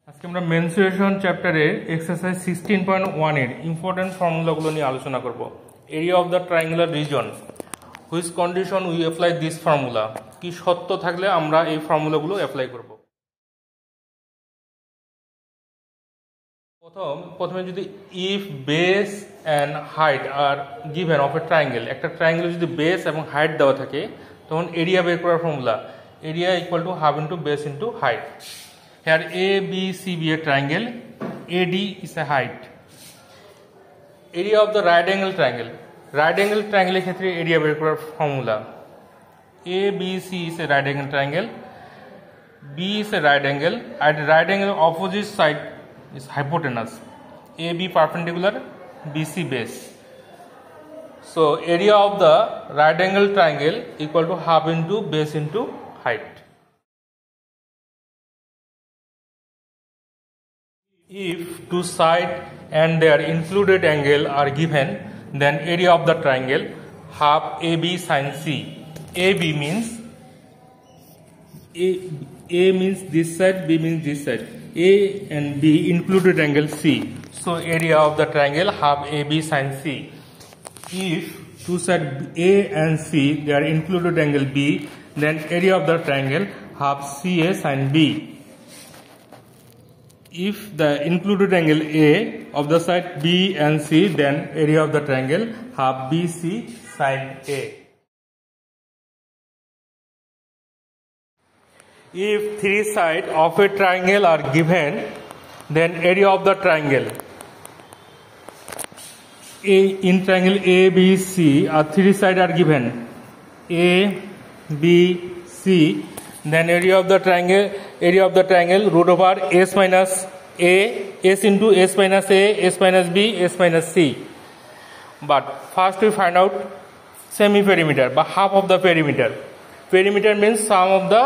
আজকে আমরা মেনসুরেশন চ্যাপ্টারের এক্সারসাইজ 16.1 এর ইম্পর্টেন্ট ফর্মুলাগুলো নিয়ে আলোচনা করব। Area of the triangular reason, which condition we apply this formula, কি সত্য থাকলে আমরা এই ফর্মুলাগুলো অ্যাপ্লাই করব। প্রথমে যদি if base and height are given of a triangle, একটা ট্রায়াঙ্গেলে যদি বেস এবং হাইট দেওয়া থাকে তখন এরিয়া বের করার formula area equal to half into base into height. Here A, B, C be a triangle, AD is a height. Area of the right angle triangle. Right angle triangle এর ক্ষেত্রে area বের করার formula A, B, C is a right angle triangle. B is a right angle. At right angle opposite side is hypotenuse. AB perpendicular, BC base. So area of the right angle triangle equal to half into base into height. If two sides and their included angle are given, then area of the triangle half AB sin C. AB means A means this side, B means this side. A and B included angle C. So area of the triangle half AB sin C. If two sides A and C they are included angle B, then area of the triangle half CA sin B. If the included angle A of the side B and C, then area of the triangle half BC sin A. If three sides of a triangle are given, then area of the triangle in triangle A, B, C are three sides are given A, B, C. Then area of the triangle root over S minus A, S into S minus A, S minus B, S minus C. But first we find out semi-perimeter, but half of the perimeter. Perimeter means sum of the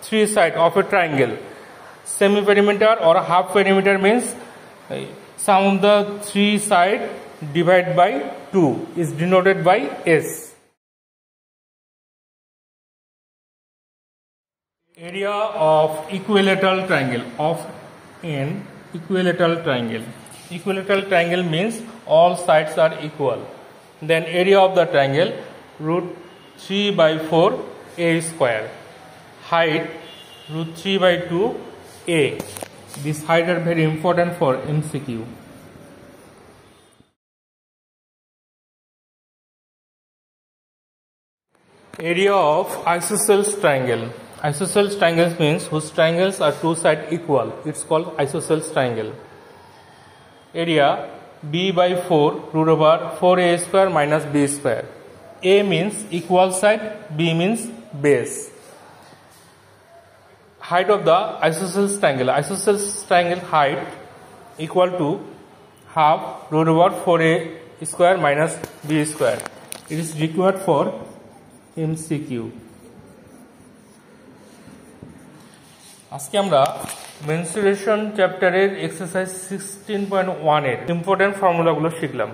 three sides of a triangle. Semi-perimeter or half perimeter means sum of the three sides divided by 2 is denoted by S. Area of equilateral triangle of an equilateral triangle. Equilateral triangle means all sides are equal. Then area of the triangle root 3 by 4 A square. Height root 3 by 2 A. These height are very important for MCQ. Area of isosceles triangle. Isosceles triangles means whose triangles are two sides equal. It's called isosceles triangle. Area B by 4 root over 4A square minus B square. A means equal side, B means base. Height of the isosceles triangle. Isosceles triangle height equal to half root over 4A square minus B square. It is required for MCQ. আজকে আমরা mensuration চ্যাপ্টারের exercise 16.1 এর important ফর্মুলাগুলো শিখলাম।